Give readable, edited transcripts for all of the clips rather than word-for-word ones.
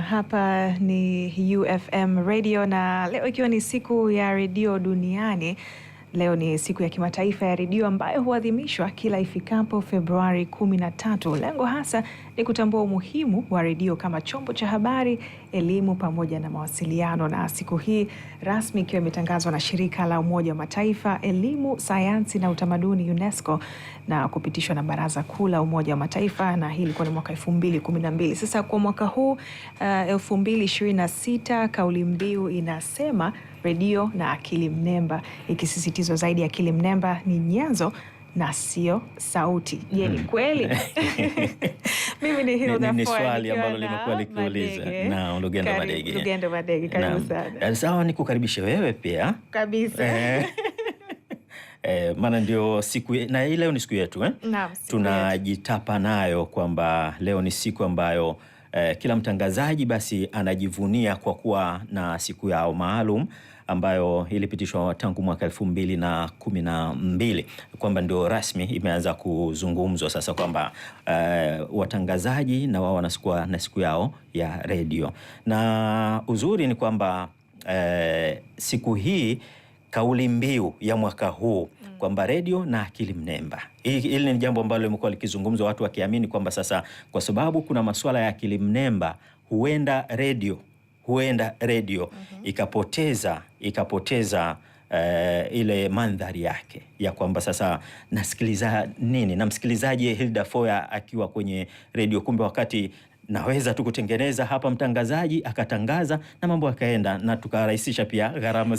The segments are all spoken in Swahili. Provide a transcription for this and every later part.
hapa ni UFM Radio na leo ikiwa ni siku ya redio duniani. Leo ni siku ya kimataifa ya redio ambayo huadhimishwa kila ifikapo Februari 13. Lengo hasa ni kutambua umuhimu wa redio kama chombo cha habari, elimu pamoja na mawasiliano, na siku hii rasmi ikiwa imetangazwa na shirika la Umoja wa Mataifa, elimu, sayansi na utamaduni UNESCO, na kupitishwa na Baraza Kuu la Umoja wa Mataifa, na hii ilikuwa ni mwaka 2012. Sasa kwa mwaka huu 2026 kauli mbiu inasema redio na akili mnemba, ikisisitizwa zaidi akili mnemba ni nyenzo na sio sauti. Je, ni kweli? Mimi ni Hilda. Ni swali ambalo limekuwa likiuliza na Lugendo Madege, karibu sana. Sawa, nikukaribishe wewe pia kabisa. Maana ndio siku na leo ni siku yetu tunajitapa nayo kwamba leo ni siku ambayo kila mtangazaji basi anajivunia kwa kuwa na siku yao maalum ambayo ilipitishwa tangu mwaka 2012 kwamba ndio rasmi imeanza kuzungumzwa sasa kwamba watangazaji na wao wanakuwa na siku yao ya redio. Na uzuri ni kwamba siku hii kauli mbiu ya mwaka huu kwamba redio na akili mnemba. Hili ni jambo ambalo limekuwa likizungumzwa, watu wakiamini kwamba sasa kwa sababu kuna masuala ya akili mnemba huenda redio ikapoteza ile mandhari yake ya kwamba sasa nasikiliza nini na msikilizaji Hilda Foya akiwa kwenye redio, kumbe wakati naweza tu kutengeneza hapa mtangazaji akatangaza na mambo yakaenda, na tukarahisisha pia gharama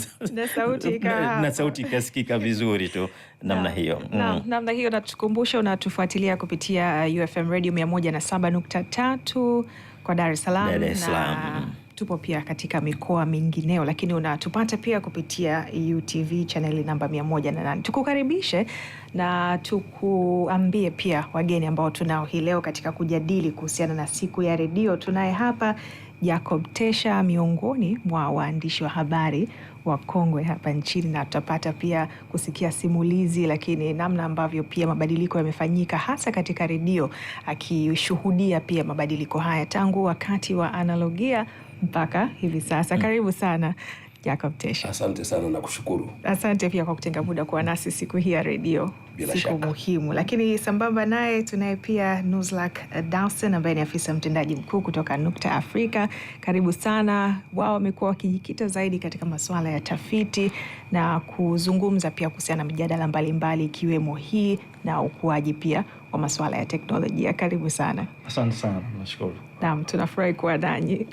na sauti ikasikika vizuri tu namna hiyo. Namna hiyo. Natukumbusha unatufuatilia kupitia UFM Radio 107.3 kwa Dar es Salaam. Na tupo pia katika mikoa mingineo, lakini unatupata pia kupitia UTV channel namba 108. Tukukaribishe na tukuambie pia wageni ambao tunao hii leo katika kujadili kuhusiana na siku ya redio. Tunaye hapa Jacob Tesha, miongoni mwa waandishi wa habari wa kongwe hapa nchini, na tutapata pia kusikia simulizi, lakini namna ambavyo pia mabadiliko yamefanyika hasa katika redio, akishuhudia pia mabadiliko haya tangu wakati wa analogia mpaka hivi sasa. Karibu sana Jacob Tesha. Asante sana na kushukuru. Asante pia kwa kutenga muda kuwa nasi siku hii ya redio, siku muhimu. Lakini sambamba naye tunaye pia Nuzlak Dawson ambaye ni afisa mtendaji mkuu kutoka Nukta Afrika. Karibu sana. Wao wamekuwa wakijikita zaidi katika masuala ya tafiti na kuzungumza pia kuhusiana na mijadala mbalimbali ikiwemo hii na ukuaji pia wa masuala ya teknolojia. Karibu sana. Asante sana, nashukuru. Naam, tunafurahi kuwa nanyi.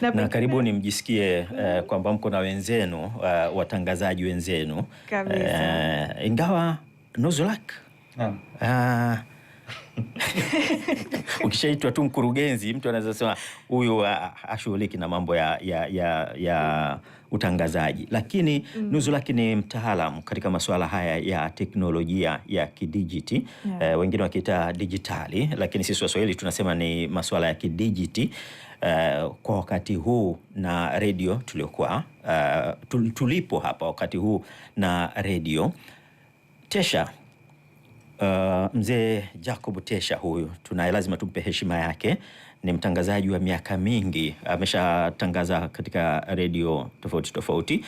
Na karibuni mjisikie kwamba mko na wenzenu, watangazaji wenzenu. Kabisa. Ingawa Nuzlak. Naam. Ukishaitwa tu mkurugenzi, mtu anaweza sema huyu ashughuliki na mambo ya utangazaji, lakini Nuzlak ni mtaalamu katika masuala haya ya teknolojia ya kidijiti, wengine wakiita dijitali, lakini sisi Waswahili tunasema ni masuala ya kidijiti kwa wakati huu na redio tuliokuwa tulipo hapa wakati huu na redio. Tesha, mzee Jacob Tesha huyu lazima tumpe heshima yake. Ni mtangazaji wa miaka mingi, ameshatangaza katika redio tofauti tofauti,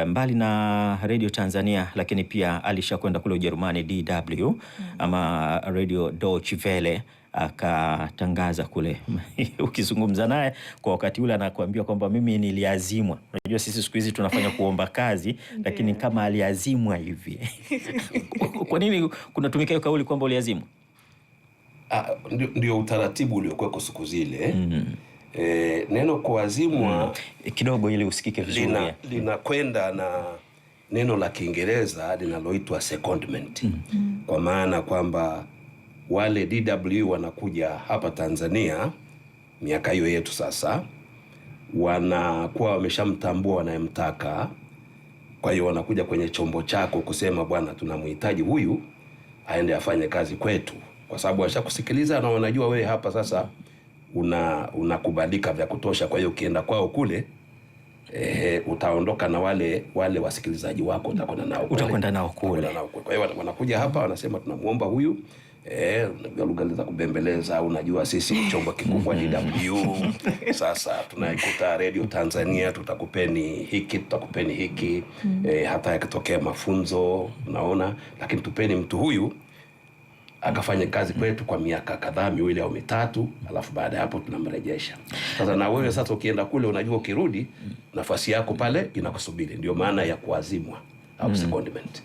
mbali na redio Tanzania, lakini pia alishakwenda kule Ujerumani DW ama Radio Deutsche Welle akatangaza kule. Ukizungumza naye kwa wakati ule anakuambia kwamba mimi niliazimwa. Unajua sisi siku hizi tunafanya kuomba kazi, lakini kama aliazimwa hivi. Kwa nini kunatumika hiyo kauli kwamba uliazimwa? Ndio utaratibu uliokuwa siku zile. Neno kuazimwa kidogo ili usikike vizuri linakwenda na neno la Kiingereza linaloitwa secondment. Kwa maana kwamba wale DW wanakuja hapa Tanzania miaka hiyo yetu sasa, wanakuwa wameshamtambua wanayemtaka. Kwa hiyo wanakuja kwenye chombo chako kusema bwana, tunamhitaji huyu aende afanye kazi kwetu, kwa sababu washakusikiliza na wanajua wewe hapa sasa unakubalika vya kutosha. Kwa hiyo ukienda kwao kule utaondoka na wale wasikilizaji wako, utakwenda nao kule. Kwa hiyo wanakuja hapa wanasema tunamuomba huyu lugha za kubembeleza. Unajua sisi chombo kikubwa DW. Sasa tunaikuta Radio Tanzania, tutakupeni hiki, hata yakitokea mafunzo, unaona, lakini tupeni mtu huyu akafanya kazi kwetu kwa miaka kadhaa, 2 au 3, alafu baada ya hapo tunamrejesha. Sasa na wewe sasa ukienda kule, unajua ukirudi nafasi yako pale inakusubiri. Ndio maana ya kuazimwa au secondment.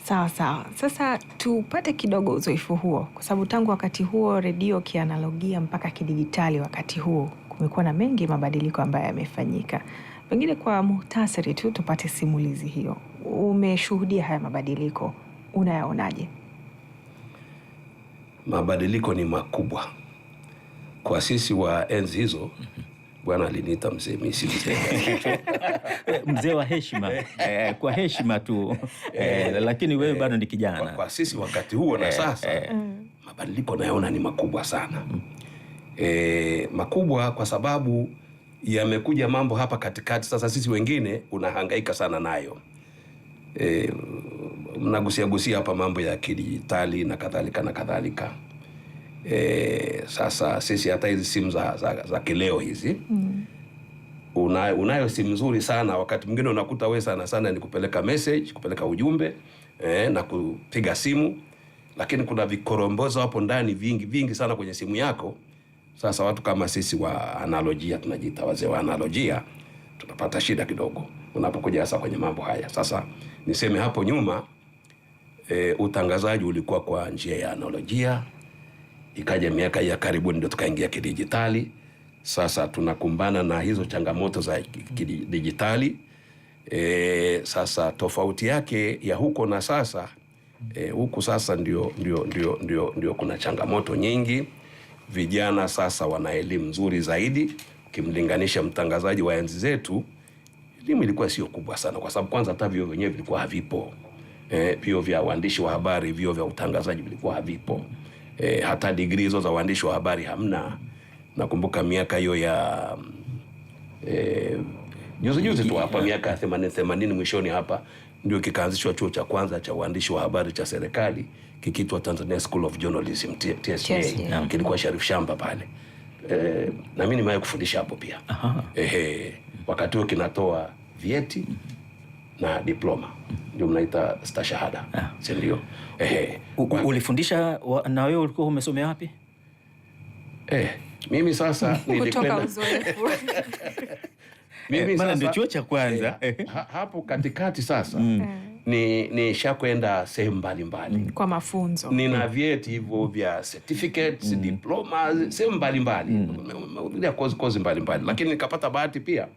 Sawa. Sasa tupate kidogo uzoefu huo, kwa sababu tangu wakati huo redio kianalogia mpaka kidigitali, wakati huo kumekuwa na mengi mabadiliko ambayo yamefanyika. Pengine kwa muhtasari tu tupate simulizi hiyo. Umeshuhudia haya mabadiliko, unayaonaje? Mabadiliko ni makubwa kwa sisi wa enzi hizo. Bwana aliniita mzee, mimi si mzee. Mzee wa heshima, kwa heshima tu, lakini wewe bado ni kijana. Kwa sisi wakati huo na sasa, mabadiliko nayaona ni makubwa sana. Makubwa kwa sababu yamekuja mambo hapa katikati. Sasa sisi wengine unahangaika sana nayo. Mnagusia hapa mambo ya kidijitali na kadhalika. Sasa sisi hata hizi simu za kileo hizi, unayo simu nzuri sana, wakati mwingine unakuta wewe sana ni kupeleka message, kupeleka ujumbe, na kupiga simu, lakini kuna vikorombozo hapo ndani vingi sana kwenye simu yako. Sasa watu kama sisi wa analojia, tunajiita wazee wa analojia, tunapata shida kidogo unapokuja sasa kwenye mambo haya. Sasa niseme hapo nyuma, utangazaji ulikuwa kwa njia ya analojia, ikaja miaka ya karibuni ndio tukaingia kidijitali. Sasa tunakumbana na hizo changamoto za kidijitali. Sasa tofauti yake ya huko na sasa, huku sasa ndio kuna changamoto nyingi. Vijana sasa wana elimu nzuri zaidi ukimlinganisha mtangazaji wa enzi zetu. Elimu ilikuwa sio kubwa sana, kwa sababu kwanza hata vyuo vyenyewe vilikuwa havipo. Vyuo vya uandishi wa habari, vyuo vya utangazaji vilikuwa havipo. Hata degree hizo za uandishi wa habari hamna. Nakumbuka miaka hiyo ya juzi tu hapa, miaka ya 80 mwishoni hapa, ndio kikaanzishwa chuo cha kwanza cha uandishi wa habari cha serikali, kikiitwa Tanzania School of Journalism, TSJ. Kilikuwa Sharif Shamba pale. Na mimi nimewahi kufundisha hapo pia. Wakati huo kinatoa vyeti na diploma, ndio mnaita stashahada, si ndio? Ulifundisha na wewe ulikuwa umesomea wapi? Mimi sasa nilikwenda uzoefu. Mimi sasa ndio chuo cha kwanza. Hapo katikati sasa nishakwenda sehemu mbalimbali kwa mafunzo. Nina vyeti hivyo vya certificates, diplomas, sehemu mbalimbali. Ndio kozi mbalimbali, lakini nikapata bahati pia.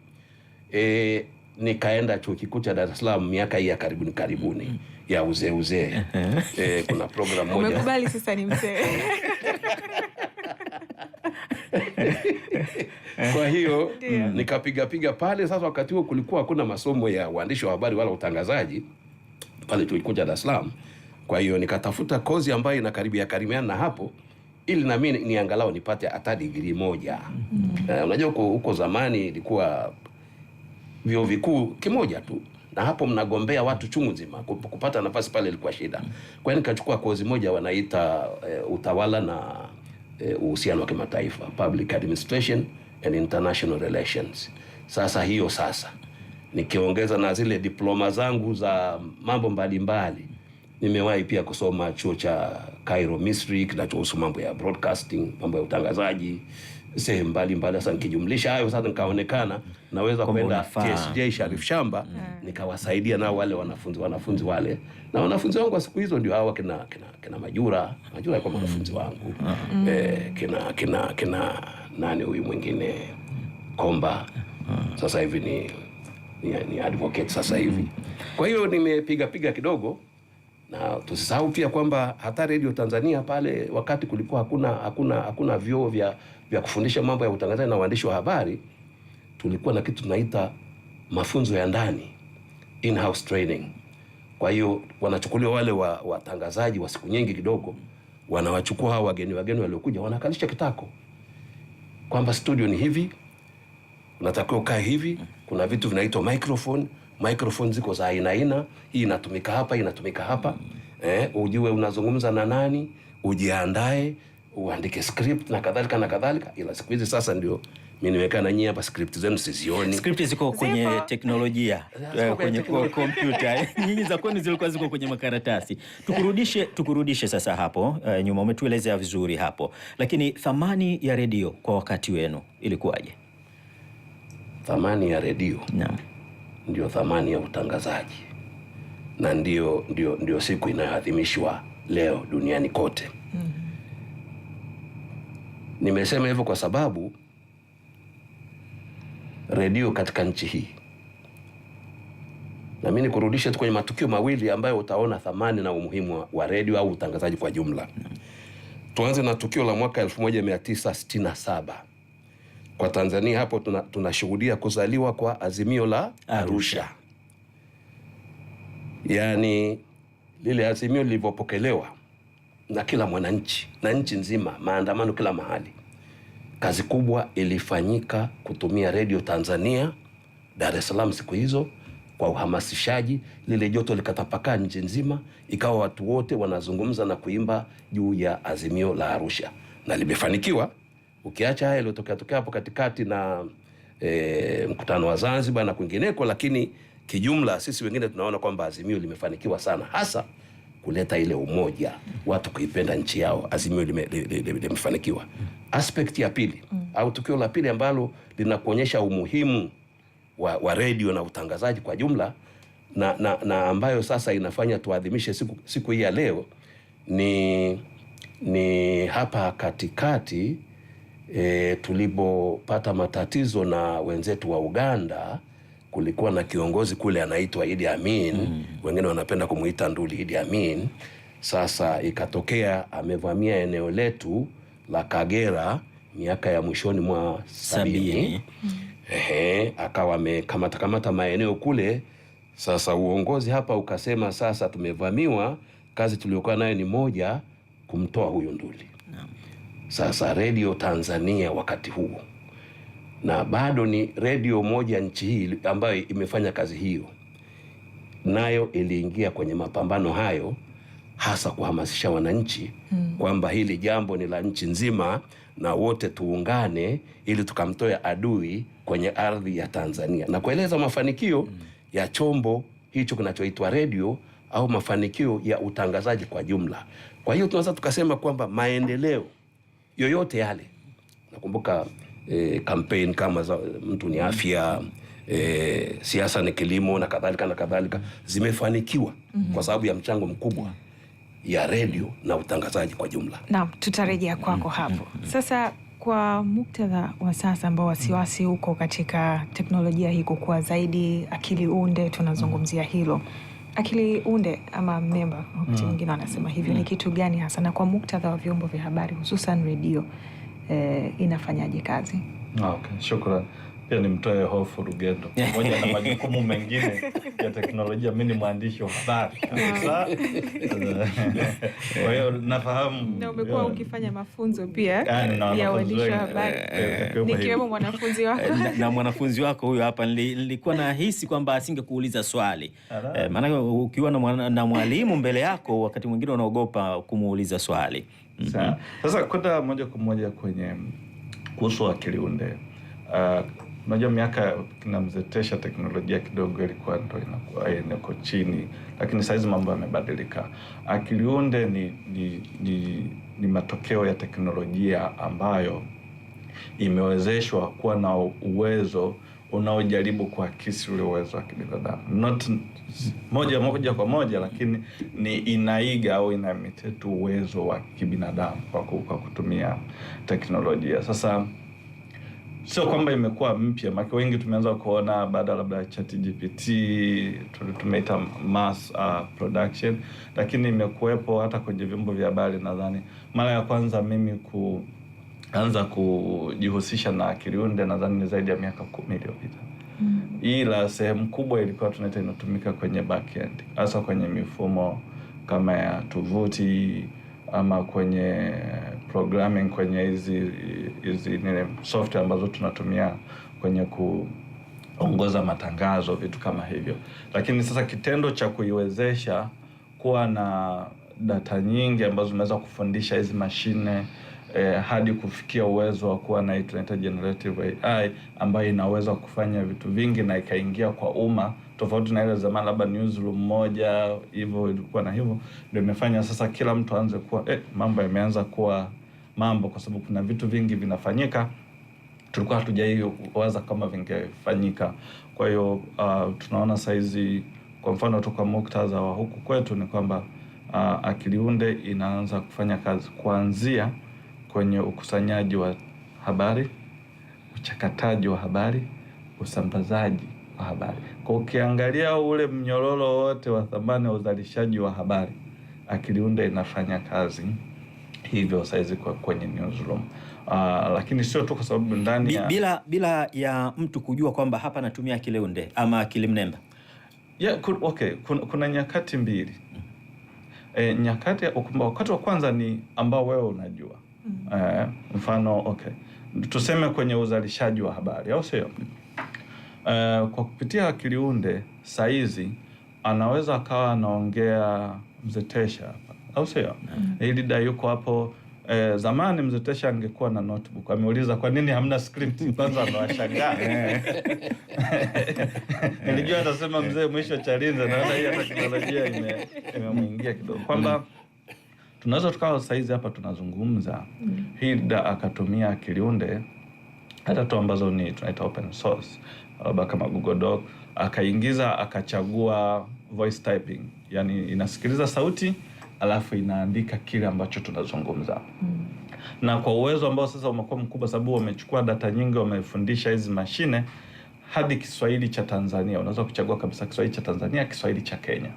Nikaenda chuo kikuu cha Dar es Salaam miaka hii ya karibuni ya uzee. Kuna program moja. Umekubali sasa ni mzee. Kwa hiyo nikapiga pale. Sasa wakati huo kulikuwa hakuna masomo ya uandishi wa habari wala utangazaji pale chuo kikuu cha Dar es Salaam. Kwa hiyo nikatafuta kozi ambayo inakaribiana na hapo, ili na mimi niangalau nipate hata degree moja. Unajua huko zamani ilikuwa vyuo vikuu kimoja tu, na hapo mnagombea watu chungu nzima. Kupata nafasi pale ilikuwa shida. Kwa hiyo nikachukua kozi moja wanaita utawala na uhusiano wa kimataifa, Public Administration and International Relations. Sasa hiyo nikiongeza na zile diploma zangu za mambo mbalimbali, nimewahi pia kusoma chuo cha Cairo, Misri, kinachohusu mambo ya broadcasting, mambo ya utangazaji, sehemu mbalimbali. Sasa nikijumlisha hayo, sasa nikaonekana naweza kwenda TSJ Sharif Shamba, nikawasaidia nao wale wanafunzi wale. Na wanafunzi wangu wa siku hizo ndio hawa kina Majura kwa wanafunzi wangu. Kina nani huyu mwingine, Komba. Sasa hivi ni advocate sasa hivi. Kwa hiyo nimepiga kidogo. Na tusisahau pia kwamba hata Radio Tanzania pale wakati kulikuwa hakuna vyuo vya kufundisha mambo ya utangazaji na uandishi wa habari. Tulikuwa na kitu tunaita mafunzo ya ndani, in-house training. Kwa hiyo wanachukuliwa wale watangazaji wa siku nyingi kidogo, wanawachukua hao wageni waliokuja, wanakalisha kitako kwamba studio ni hivi, unatakiwa ukae hivi, kuna vitu vinaitwa microphone ziko za aina, hii inatumika hapa, ujue unazungumza na nani, ujiandae, uandike script na kadhalika na kadhalika. Ila siku hizi sasa ndio mimi nimekaa na nyinyi hapa, script zenu sizioni. Script ziko kwenye teknolojia, kwenye kompyuta. Nyinyi za kwenu zilikuwa ziko kwenye makaratasi. Tukurudishe sasa hapo nyuma. Umetuelezea vizuri hapo, lakini thamani ya redio kwa wakati wenu ilikuwaje? Thamani ya redio, naam, ndio thamani ya utangazaji, na ndio siku inayoadhimishwa leo duniani kote. Nimesema hivyo kwa sababu redio katika nchi hii, na mimi nikurudishe tu kwenye matukio mawili ambayo utaona thamani na umuhimu wa redio au utangazaji kwa jumla. Tuanze na tukio la mwaka 1967 kwa Tanzania. Hapo tunashuhudia kuzaliwa kwa Azimio la Arusha. Yaani lile azimio lilivyopokelewa na kila mwananchi na nchi nzima, maandamano kila mahali. Kazi kubwa ilifanyika kutumia Radio Tanzania Dar es Salaam siku hizo kwa uhamasishaji. Lile joto likatapakaa nchi nzima, ikawa watu wote wanazungumza na kuimba juu ya Azimio la Arusha, na limefanikiwa. Ukiacha haya yaliyotokea hapo katikati na mkutano wa Zanzibar na kwingineko, lakini kijumla sisi wengine tunaona kwamba Azimio limefanikiwa sana, hasa kuleta ile umoja, watu kuipenda nchi yao. Azimio limefanikiwa. Aspect ya pili au tukio la pili ambalo linakuonyesha umuhimu wa redio na utangazaji kwa jumla na ambayo sasa inafanya tuadhimishe siku hii ya leo ni hapa katikati, tulipopata matatizo na wenzetu wa Uganda. Kulikuwa na kiongozi kule anaitwa Idi Amin, wengine wanapenda kumuita Nduli Idi Amin. Sasa ikatokea amevamia eneo letu la Kagera miaka ya mwishoni mwa 70. Akawa amekamata maeneo kule. Sasa uongozi hapa ukasema sasa tumevamiwa, kazi tuliokuwa nayo ni moja, kumtoa huyo Nduli. Sasa Radio Tanzania wakati huo, na bado ni redio moja nchi hii ambayo imefanya kazi hiyo, nayo iliingia kwenye mapambano hayo, hasa kuhamasisha wananchi kwamba hili jambo ni la nchi nzima na wote tuungane ili tukamtoe adui kwenye ardhi ya Tanzania, na kueleza mafanikio ya chombo hicho kinachoitwa redio au mafanikio ya utangazaji kwa jumla. Kwa hiyo tunaweza tukasema kwamba maendeleo yoyote yale, nakumbuka campaign kama za mtu ni afya, siasa ni kilimo na kadhalika zimefanikiwa kwa sababu ya mchango mkubwa ya redio na utangazaji kwa jumla. Naam, tutarejea kwako hapo. Sasa kwa muktadha wa sasa ambao wasiwasi huko katika teknolojia hii kukua zaidi, akili unde tunazungumzia hilo. Akili unde ama mnemba, wakati mwingine wanasema hivyo, ni kitu gani hasa, na kwa muktadha wa vyombo vya habari hususan redio inafanyaje kazi? Okay, shukrani. Pia nimtoe hofu Rugendo, pamoja na majukumu mengine ya teknolojia, mimi ni mwandishi wa habari kabisa. Kwa hiyo nafahamu, na umekuwa ukifanya mafunzo pia ya uandishi wa habari, nikiwemo mwanafunzi wako. Na mwanafunzi wako huyo hapa, nilikuwa nahisi kwamba asingekuuliza swali, maana ukiwa na mwalimu mbele yako wakati mwingine unaogopa kumuuliza swali. Sasa kwenda moja kwa moja kwenye kuhusu akili unde. Unajua miaka kinamzetesha teknolojia kidogo ilikuwa ndo inakuwa inako chini, lakini saizi mambo yamebadilika. Akili unde ni matokeo ya teknolojia ambayo imewezeshwa kuwa na uwezo unaojaribu kuakisi ule uwezo wa kibinadamu. Not moja kwa moja, lakini ni inaiga au inaimitate uwezo wa kibinadamu kwa kutumia teknolojia. Sasa sio kwamba imekuwa mpya, maana wengi tumeanza kuona baada labda ChatGPT tumeita mass production, lakini imekuwepo hata kwenye vyombo vya habari. Nadhani mara ya kwanza mimi kuanza kujihusisha na akili unde nadhani ni zaidi ya miaka 10 iliyopita. Ila sehemu kubwa ilikuwa tunaita inatumika kwenye backend, hasa kwenye mifumo kama ya tovuti ama kwenye programming, kwenye hizi software ambazo tunatumia kwenye kuongoza matangazo, vitu kama hivyo. Lakini sasa kitendo cha kuiwezesha kuwa na data nyingi ambazo zinaweza kufundisha hizi mashine hadi kufikia uwezo wa kuwa na tunaita generative AI ambayo inaweza kufanya vitu vingi na ikaingia kwa umma, tofauti na ile zamani labda newsroom moja hivyo ilikuwa na hivyo. Ndio imefanya sasa kila mtu aanze kuwa mambo yameanza kuwa mambo, kwa sababu kuna vitu vingi vinafanyika tulikuwa hatujaiwaza kama vingefanyika. Kwa hiyo tunaona saizi kwa mfano toka muktadha wa huku kwetu ni kwamba akili unde inaanza kufanya kazi kuanzia kwenye ukusanyaji wa habari, uchakataji wa habari, usambazaji wa habari. Kwa ukiangalia ule mnyororo wote wa thamani wa uzalishaji wa habari, akili unde inafanya kazi hivyo saizi kwenye newsroom. Lakini sio tu kwa sababu ndani ya bila ya mtu kujua kwamba hapa natumia akili unde ama akili mnemba. Okay, kuna nyakati mbili. Wakati wa kwanza ni ambao wewe unajua. Mfano okay, tuseme kwenye uzalishaji wa habari, au sio? Kwa kupitia akili unde saizi anaweza akawa anaongea Mzetesha hapa, au sio? Hilda yuko hapo. Zamani Mzetesha angekuwa na notebook, ameuliza kwa nini hamna script, kwanza anawashangaa. Nilijua atasema mzee mwisho Chalinze, naona hii teknolojia imemwingia kidogo kwamba tunaweza tukawa saizi hapa tunazungumza Hilda akatumia akili unde hata tu ambazo ni tunaita open source kama Google Doc, akaingiza akachagua voice typing, yani inasikiliza sauti alafu inaandika kile ambacho tunazungumza. Na kwa uwezo ambao sasa umekuwa mkubwa, sababu wamechukua data nyingi, wamefundisha hizi mashine hadi Kiswahili cha Tanzania. Unaweza kuchagua kabisa Kiswahili cha Tanzania, Kiswahili cha Kenya,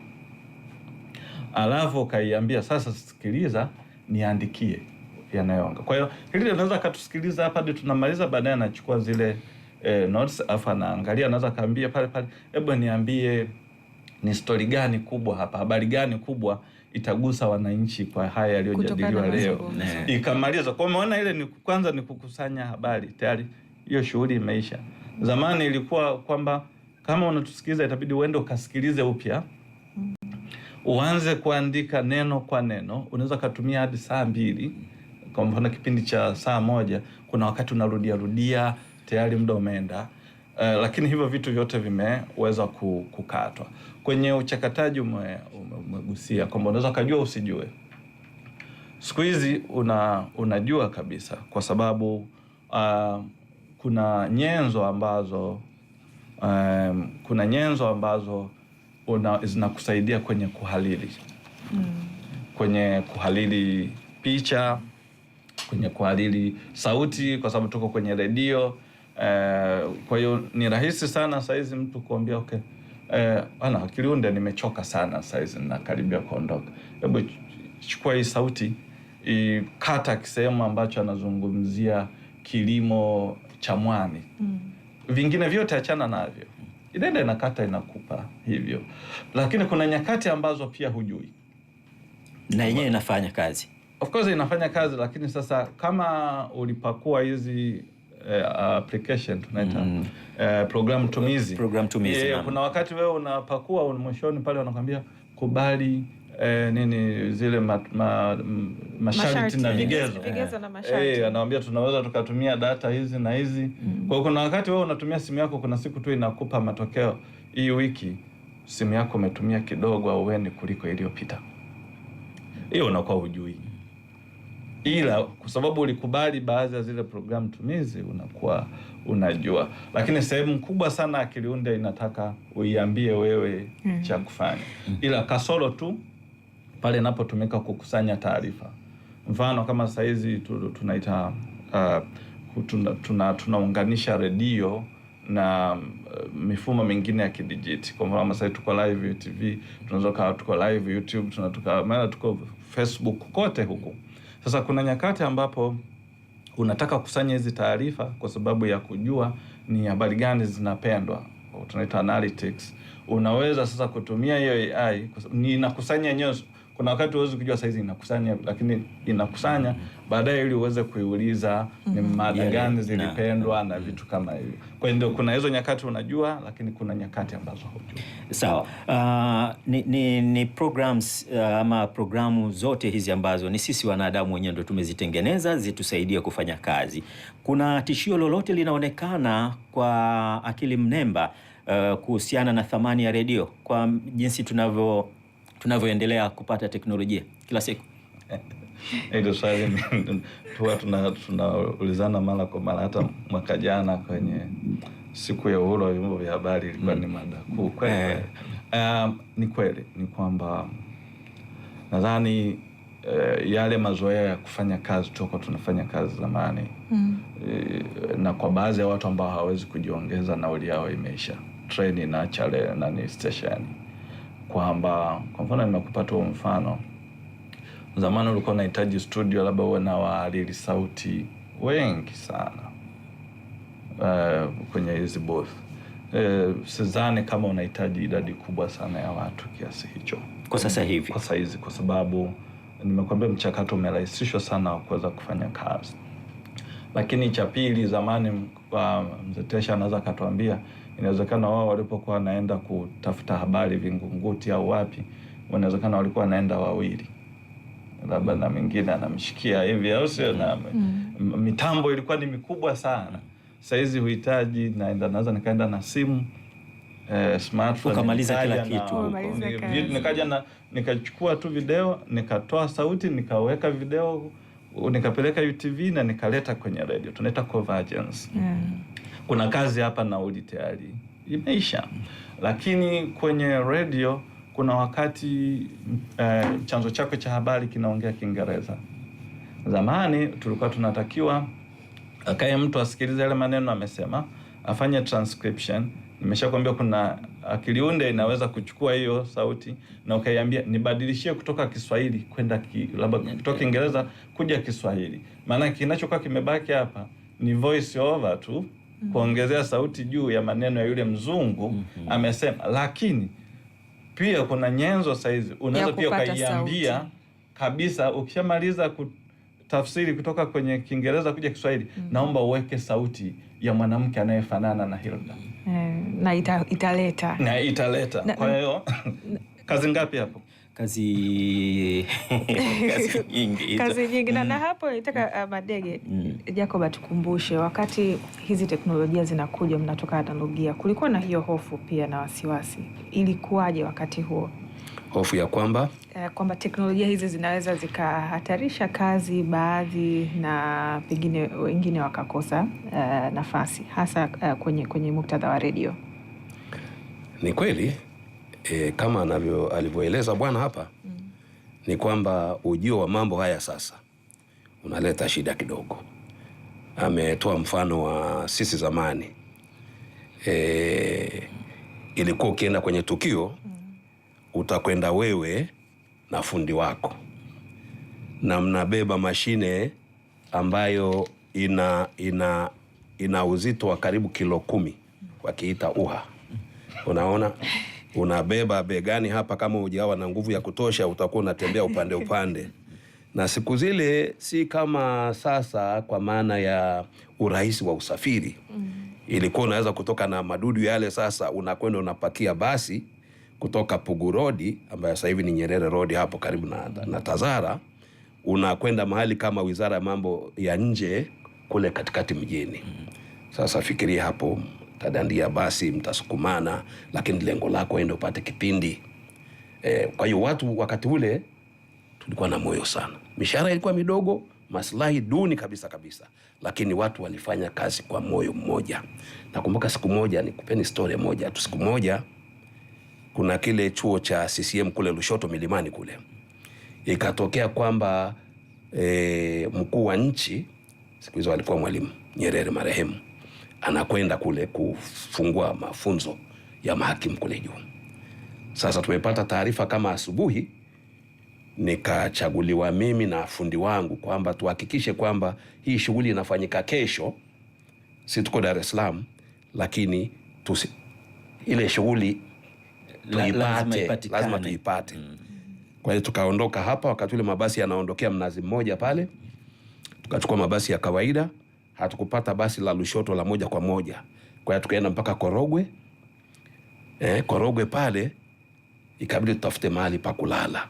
alafu kaiambia sasa sikiliza niandikie yanayoonga. Kwa hiyo hili anaweza katusikiliza hapa hadi tunamaliza, baadaye anachukua zile notes alafu anaangalia, anaweza kaambia pale hebu niambie ni story gani kubwa hapa, habari gani kubwa itagusa wananchi kwa haya yaliyojadiliwa leo. Ikamaliza. Kwa maana ile ni kwanza ni kukusanya habari, tayari hiyo shughuli imeisha. Zamani ilikuwa kwamba kama unatusikiliza itabidi uende ukasikilize upya, uanze kuandika neno kwa neno. Unaweza kutumia hadi saa 2, kwa mfano kipindi cha saa 1 kuna wakati unarudia tayari muda umeenda. Lakini hivyo vitu vyote vimeweza kukatwa. Kwenye uchakataji umegusia kwamba unaweza kujua usijue. Siku hizi unajua kabisa, kwa sababu kuna nyenzo ambazo zinakusaidia kwenye kuhalili. Kwenye kuhalili picha, kwenye kuhalili sauti, kwa sababu tuko kwenye redio. Kwa hiyo ni rahisi sana saizi mtu kuambia okay, akili unde nimechoka sana saizi na karibia kuondoka, hebu chukua hii sauti kata kisehemu ambacho anazungumzia kilimo cha mwani. Vingine vyote achana navyo, inaenda inakata inakupa hivyo. Lakini kuna nyakati ambazo pia hujui na yenyewe inafanya kazi. Of course inafanya kazi, lakini sasa kama ulipakua hizi application tunaita program tumizi. Kuna wakati wewe unapakua, mwishoni pale wanakuambia kubali zile masharti na vigezo na masharti. Anawaambia tunaweza tukatumia data hizi na hizi. Kwa hiyo kuna wakati wewe unatumia simu yako, kuna siku tu inakupa matokeo, hii wiki simu yako umetumia kidogo au wengi kuliko iliyopita. Hiyo unakuwa hujui, ila kwa sababu ulikubali baadhi ya zile program tumizi unakuwa unajua. Lakini sehemu kubwa sana akili unde inataka uiambie wewe cha kufanya. Ila kasoro tu pale inapotumika kukusanya taarifa. Mfano kama saizi tunaita tunaunganisha redio na mifumo mingine ya kidijiti. Kwa mfano sasa tuko live TV, tunaweza tuko live YouTube, maana tuko Facebook, kote huko. Sasa kuna nyakati ambapo unataka kusanya hizi taarifa kwa sababu ya kujua ni habari gani zinapendwa, tunaita analytics. Unaweza sasa kutumia hiyo AI, ni inakusanya yenyewe kuna wakati huwezi kujua saizi inakusanya, lakini inakusanya baadaye ili uweze kuiuliza ni mada gani zilipendwa na vitu kama hivyo. Kwa hiyo ndio kuna hizo nyakati unajua, lakini kuna nyakati ambazo hujui. Sawa. Ni programs ama programu zote hizi ambazo ni sisi wanadamu wenyewe ndio tumezitengeneza zitusaidie kufanya kazi. Kuna tishio lolote linaonekana kwa akili mnemba kuhusiana na thamani ya redio kwa jinsi tunavyoendelea kupata teknolojia kila siku? Hilo swali huwa tunaulizana mara kwa mara. Hata mwaka jana kwenye siku ya uhuru wa vyombo vya habari ilikuwa ni mada kuu kweli. Ni kweli ni kwamba nadhani yale mazoea ya kufanya kazi toka tunafanya kazi zamani na kwa baadhi ya watu ambao hawawezi kujiongeza nauli yao imeisha. Treni inaacha nani station, kwamba kwa mfano nimekupata mfano, zamani ulikuwa unahitaji studio labda uwe na wahariri sauti wengi sana kwenye hizi booth. Sidhani kama unahitaji idadi kubwa sana ya watu kiasi hicho kwa sasa hivi, kwa saizi, kwa sababu nimekuambia mchakato umerahisishwa sana wa kuweza kufanya kazi. Lakini cha pili, zamani Mzee Tesha anaweza katuambia, inawezekana wao walipokuwa wanaenda kutafuta habari Vingunguti au wapi, inawezekana walikuwa wanaenda wawili, labda na mwingine anamshikia hivi au sio, na mitambo ilikuwa ni mikubwa sana. Saizi huhitaji, naweza nikaenda na simu smartphone ukamaliza kila kitu. Nikaja nikachukua tu video, nikatoa sauti, nikaweka video, nikapeleka UTV na nikaleta kwenye radio. Tunaita convergence. Kuna kazi hapa nauli tayari imeisha. Lakini kwenye radio kuna wakati chanzo chako cha habari kinaongea Kiingereza. Zamani tulikuwa tunatakiwa akae mtu asikilize yale maneno amesema, afanye transcription. Nimeshakwambia kuna akiliunde inaweza kuchukua hiyo sauti na ukaiambia nibadilishie kutoka Kiswahili kwenda labda kutoka Kiingereza kuja Kiswahili. Maana kinachokuwa kimebaki hapa ni voice over tu, kuongezea sauti juu ya maneno ya yule mzungu amesema. Lakini pia kuna nyenzo saizi unaweza pia ukaiambia kabisa, ukishamaliza tafsiri kutoka kwenye Kiingereza kuja Kiswahili, naomba uweke sauti ya mwanamke anayefanana na Hilda. Na italeta. Kwa hiyo kazi ngapi hapo? Kazi nyingi. Kazi nyingi. Na hapo nitaka Madege, Jacob atukumbushe, wakati hizi teknolojia zinakuja, mnatoka analogia, kulikuwa na hiyo hofu pia na wasiwasi. Ilikuwaje wakati huo? Hofu ya kwamba teknolojia hizi zinaweza zikahatarisha kazi baadhi na pengine wengine wakakosa nafasi, hasa kwenye muktadha wa redio. Ni kweli kama alivyoeleza bwana hapa, ni kwamba ujio wa mambo haya sasa unaleta shida kidogo. Ametoa mfano wa sisi zamani, ilikuwa ukienda kwenye tukio utakwenda wewe na fundi wako na mnabeba mashine ambayo ina uzito wa karibu kilo 10, wakiita uha. Unaona, unabeba begani hapa, kama hujawa na nguvu ya kutosha utakuwa unatembea upande. Na siku zile si kama sasa, kwa maana ya urahisi wa usafiri. Ilikuwa unaweza kutoka na madudu yale, sasa unakwenda unapakia basi kutoka Pugu Road ambayo sasa hivi ni Nyerere Road hapo karibu na Tazara, unakwenda mahali kama Wizara ya Mambo ya Nje kule katikati mjini. Sasa fikiria hapo, tadandia basi, mtasukumana, lakini lengo lako ende upate kipindi. Kwa hiyo watu wakati ule tulikuwa na moyo sana. Mishahara ilikuwa midogo, maslahi duni kabisa, lakini watu walifanya kazi kwa moyo mmoja. Nakumbuka siku moja, nikupeni story moja tu. Siku moja kuna kile chuo cha CCM kule Lushoto Milimani kule, ikatokea kwamba mkuu wa nchi, siku hizo alikuwa Mwalimu Nyerere marehemu, anakwenda kule kufungua mafunzo ya mahakimu kule juu. Sasa tumepata taarifa kama asubuhi, nikachaguliwa mimi na fundi wangu kwamba tuhakikishe kwamba hii shughuli inafanyika kesho. Si tuko Dar es Salaam, lakini ile shughuli lazima tuipate. Kwa hiyo tukaondoka hapa, wakati ule mabasi yanaondokea Mnazi Mmoja pale, tukachukua mabasi ya kawaida, hatukupata basi la Lushoto la moja kwa moja. Kwa hiyo tukaenda mpaka Korogwe. Korogwe pale ikabidi tutafute mahali pa kulala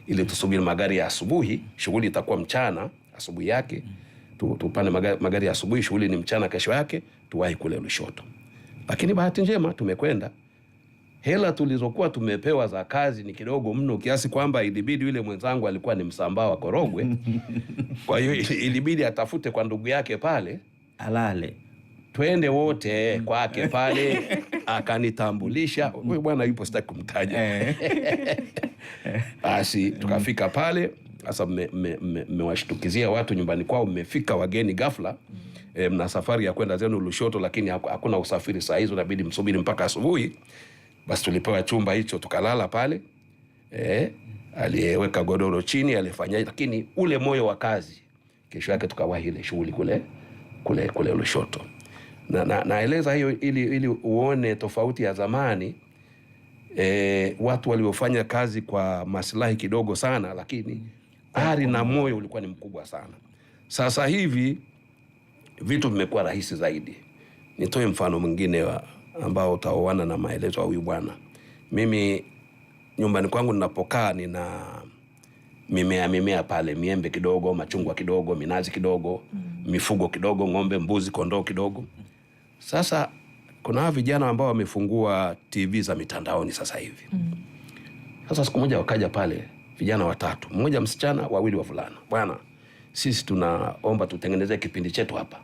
ili tusubiri magari ya asubuhi. Shughuli itakuwa mchana asubuhi yake, tupande magari ya asubuhi, shughuli ni mchana kesho yake, tuwahi kule Lushoto. Lakini bahati njema tumekwenda. Hela tulizokuwa tumepewa za kazi ni kidogo mno, kiasi kwamba ilibidi yule mwenzangu alikuwa ni Msambaa wa Korogwe. Kwa hiyo ilibidi atafute kwa ndugu yake pale alale, twende wote kwake pale. Akanitambulisha, huyu bwana yupo, sitaki kumtaja. Basi tukafika pale. Sasa mmewashtukizia watu nyumbani kwao, mmefika wageni ghafla, mna safari ya kwenda zenu Lushoto, lakini hakuna usafiri saa hizo, inabidi msubiri mpaka asubuhi. Basi tulipewa chumba hicho, tukalala pale. Aliweka godoro chini, alifanya, lakini ule moyo wa kazi. Kesho yake tukawahi ile shughuli kule Lushoto. Naeleza hiyo ili uone tofauti ya zamani. Watu waliofanya kazi kwa maslahi kidogo sana, lakini ari na moyo ulikuwa ni mkubwa sana. Sasa hivi vitu vimekuwa rahisi zaidi. Nitoe mfano mwingine ambao utaoana na maelezo ya huyu bwana. Mimi nyumbani kwangu ninapokaa nina mimea pale, miembe kidogo, machungwa kidogo, minazi kidogo, mifugo kidogo, ng'ombe, mbuzi, kondoo kidogo. Sasa kuna vijana ambao wamefungua TV za mitandaoni sasa hivi. Sasa siku moja wakaja pale vijana 3, mmoja msichana, 2 wavulana. Bwana, sisi tunaomba tutengeneze kipindi chetu hapa.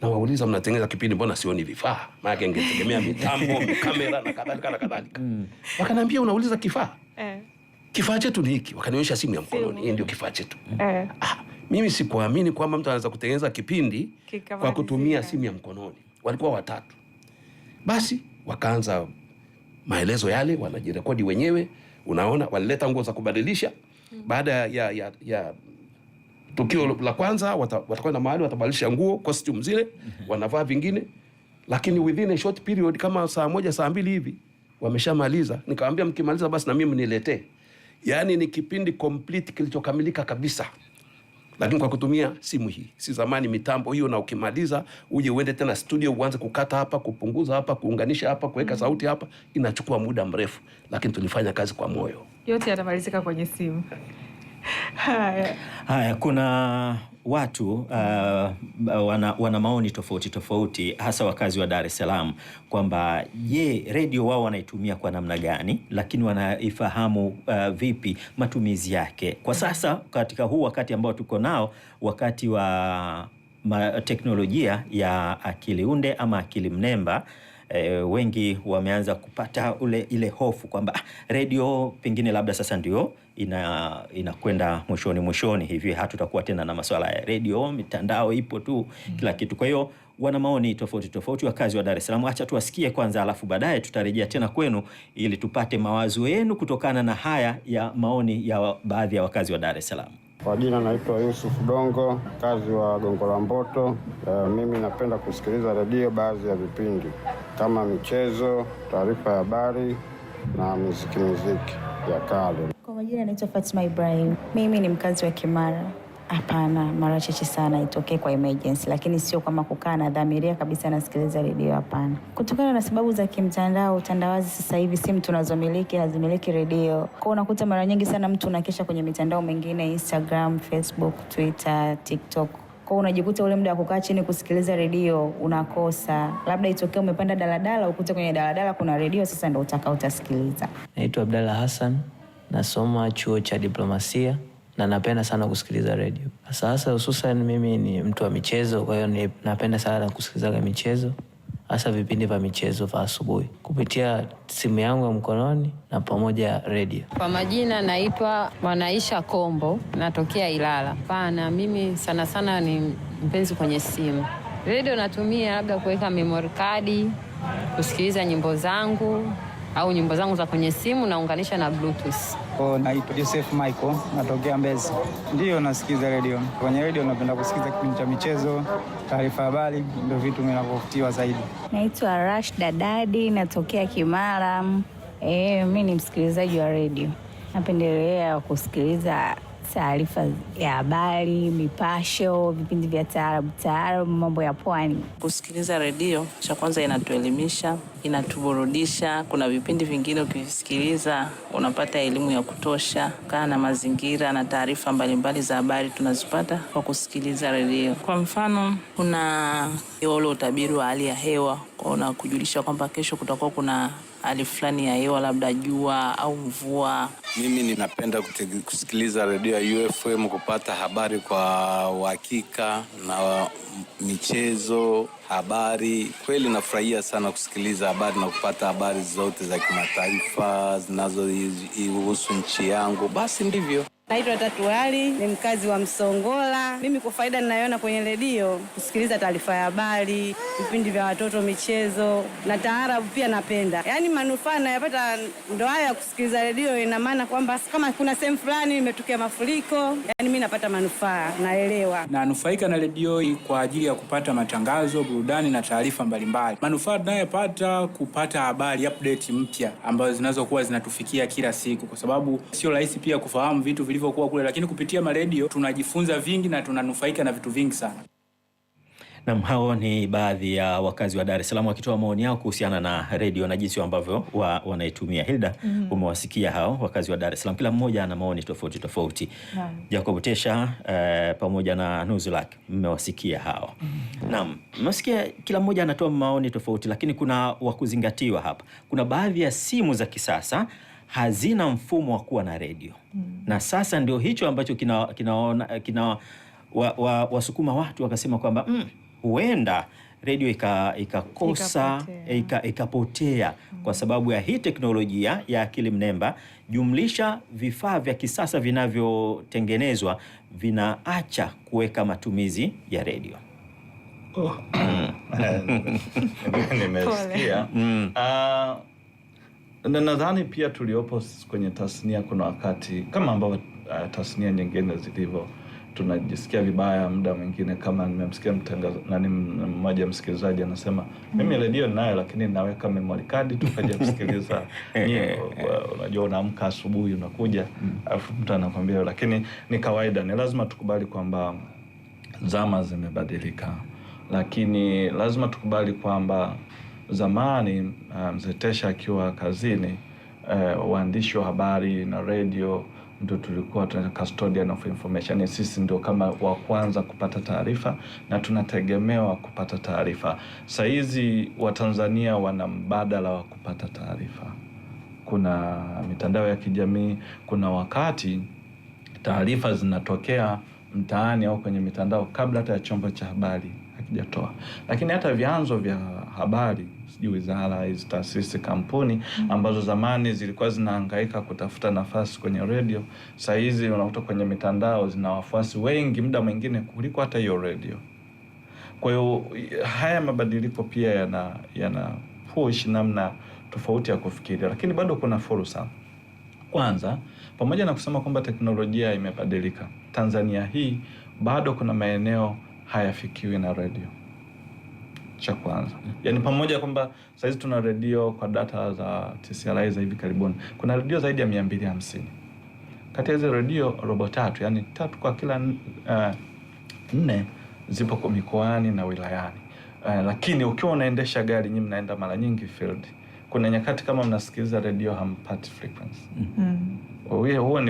Na wauliza, mnatengeneza kipindi, mbona sioni vifaa? Maana ingetegemea mitambo, kamera na kadhalika na kadhalika. Wakaniambia, unauliza kifaa? Kifaa chetu ni hiki. Wakanionyesha simu ya mkononi, hii ndio kifaa chetu. Mimi sikuamini kwamba mtu anaweza kutengeneza kipindi kwa kutumia simu ya mkononi. Walikuwa 3. Basi wakaanza maelezo yale, wanajirekodi wenyewe. Unaona, walileta nguo za kubadilisha. Baada ya tukio la kwanza, watakwenda mahali, watabadilisha nguo, costume zile, wanavaa vingine. Lakini within a short period, kama saa 1 saa 2 hivi, wameshamaliza. Nikamwambia, mkimaliza basi na mimi niletee. Yaani ni kipindi complete kilichokamilika kabisa. Lakini kwa kutumia simu hii. Si zamani mitambo hiyo, na ukimaliza uje uende tena studio uanze kukata hapa, kupunguza hapa, kuunganisha hapa, kuweka sauti hapa, inachukua muda mrefu. Lakini tulifanya kazi kwa moyo. Yote yanamalizika kwenye simu. Haya, kuna watu wana maoni tofauti, hasa wakazi wa Dar es Salaam, kwamba redio wao wanaitumia kwa namna gani, lakini wanaifahamu vipi matumizi yake kwa sasa katika huu wakati ambao tuko nao, wakati wa teknolojia ya akili unde ama akili mnemba. Wengi wameanza kupata ile hofu kwamba redio pengine labda sasa ndio inakwenda mwishoni hivi, hatutakuwa tena na masuala ya redio, mitandao ipo tu, kila kitu. Kwa hiyo wana maoni tofauti wakazi wa Dar es Salaam. Acha tuwasikie kwanza, alafu baadaye tutarejea tena kwenu ili tupate mawazo yenu kutokana na haya ya maoni ya baadhi ya wakazi wa Dar es Salaam. Kwa jina naitwa Yusuf Dongo, kazi wa Gongo la Mboto. Mimi napenda kusikiliza redio baadhi ya vipindi kama michezo, taarifa ya habari na muziki ya kale. Kwa majina naitwa Fatima Ibrahim. Mimi ni mkazi wa Kimara. Hapana, mara chache sana itokee kwa emergency, lakini sio kama kukaa na dhamiria kabisa nasikiliza redio, hapana. Kutokana na sababu za kimtandao, utandawazi sasa hivi simu tunazomiliki hazimiliki redio. Kwa unakuta mara nyingi sana mtu unakesha kwenye mitandao mingine, Instagram, Facebook, Twitter, TikTok. Kwa unajikuta ule muda wa kukaa chini kusikiliza redio unakosa. Labda itokee umepanda daladala, ukute kwenye daladala kuna redio, sasa ndio utasikiliza. Naitwa Abdalla Hassan, nasoma chuo cha diplomasia na napenda sana kusikiliza redio. Sasa hususan mimi ni mtu wa michezo, kwa hiyo napenda sana kusikiliza michezo, hasa vipindi vya michezo vya asubuhi kupitia simu yangu ya mkononi na pamoja redio. Kwa majina naitwa Mwanaisha Kombo, natokea Ilala. Pana mimi sana ni mpenzi kwenye simu. Redio natumia labda kuweka memory card, kusikiliza nyimbo zangu au nyimbo zangu za kwenye simu naunganisha na Bluetooth. Naitwa Joseph Michael, natokea Mbezi. Ndio nasikiliza redio. Kwenye redio napenda kusikiliza kipindi cha michezo, taarifa habari, ndio vitu ninavyovutiwa zaidi. Naitwa Rashda Dadi, natokea Kimara. Mimi ni msikilizaji wa redio. Napendelea kusikiliza taarifa ya habari, mipasho, vipindi vya taarabu, mambo ya pwani. Kusikiliza redio, cha kwanza inatuelimisha, inatuburudisha. Kuna vipindi vingine ukisikiliza unapata elimu ya kutosha, kana na mazingira na taarifa mbalimbali za habari tunazipata kwa kusikiliza redio. Kwa mfano, kuna ule utabiri wa hali ya hewa, kwa kujulisha kwamba kesho kutakuwa kuna hali fulani ya hewa, labda jua au mvua. Mimi ninapenda kusikiliza redio ya UFM kupata habari kwa uhakika na michezo, habari. Kweli nafurahia sana kusikiliza habari na kupata habari zote za kimataifa zinazohusu nchi yangu. Basi ndivyo. Naitwa Tatuali, ni mkazi wa Msongola. Mimi kwa faida ninayoona kwenye redio, kusikiliza taarifa ya habari, vipindi vya watoto, michezo na taarabu pia napenda. Yaani manufaa nayapata ndo haya kusikiliza redio. Ina maana kwamba kama kuna sehemu fulani imetokea mafuriko, yaani mimi napata manufaa, naelewa. Na nufaika na redio kwa ajili ya kupata matangazo, burudani na taarifa mbalimbali. Manufaa tunayopata kupata habari, update mpya ambazo zinazokuwa zinatufikia kila siku, kwa sababu sio rahisi pia kufahamu vitu vilivyokuwa kule, lakini kupitia maredio tunajifunza vingi na tunanufaika na vitu vingi sana. Na hao ni baadhi ya wakazi wa Dar es Salaam wakitoa maoni yao kuhusiana na redio na jinsi ambavyo wanaitumia. Hilda, umewasikia hao wakazi wa Dar es Salaam, kila mmoja ana maoni tofauti tofauti. Jacob Tesha pamoja na Nuzulak, mmewasikia hao. Naam, mmesikia kila mmoja anatoa maoni tofauti, lakini kuna wakuzingatiwa hapa. Kuna baadhi ya simu za kisasa hazina mfumo wa kuwa na redio. Na sasa ndio hicho ambacho wasukuma watu wakasema kwamba huenda redio ikakosa ikapotea kwa sababu ya hii teknolojia ya akili mnemba, jumlisha vifaa vya kisasa vinavyotengenezwa vinaacha kuweka matumizi ya redio. Nimesikia. Na nadhani pia tuliopo kwenye tasnia kuna wakati kama ambao tasnia nyingine zilivyo, tunajisikia vibaya muda mwingine. Kama nimemsikia mmoja msikilizaji anasema mimi redio ninayo lakini ninaweka memory card tukaja kusikiliza nyimbo. Unajua unaamka asubuhi unakuja alafu mtu anakuambia, lakini ni kawaida. Ni lazima tukubali kwamba zama zimebadilika, lakini lazima tukubali kwamba zamani Mzee Tesha akiwa kazini, waandishi wa habari na radio ndio tulikuwa custodian of information. Sisi ndio kama wa kwanza kupata taarifa na tunategemewa kupata taarifa. Sasa hizi Watanzania wana mbadala wa kupata taarifa. Kuna mitandao ya kijamii, kuna wakati taarifa zinatokea mtaani au kwenye mitandao kabla hata ya chombo cha habari hakijatoa. Lakini hata vyanzo vya habari, sijui wizara, hizo taasisi, kampuni ambazo zamani zilikuwa zinahangaika kutafuta nafasi kwenye redio, sasa hizi unakuta kwenye mitandao zina wafuasi wengi muda mwingine kuliko hata hiyo redio. Kwa hiyo haya mabadiliko pia yana push namna tofauti ya kufikiria, lakini bado kuna fursa. Kwanza, pamoja na kusema kwamba teknolojia imebadilika, Tanzania hii bado kuna maeneo hayafikiwi na redio. Cha kwanza. Yaani pamoja kwamba sasa hizi tuna redio kwa data za TCRA za hivi karibuni, kuna redio zaidi ya 250. Kati ya hizo redio robo tatu, yani 3 kwa kila 4 zipo kwa mikoani na wilayani. Lakini ukiwa unaendesha gari, nyinyi mnaenda mara nyingi field, kuna nyakati kama mnasikiliza redio hampati frequency. Huo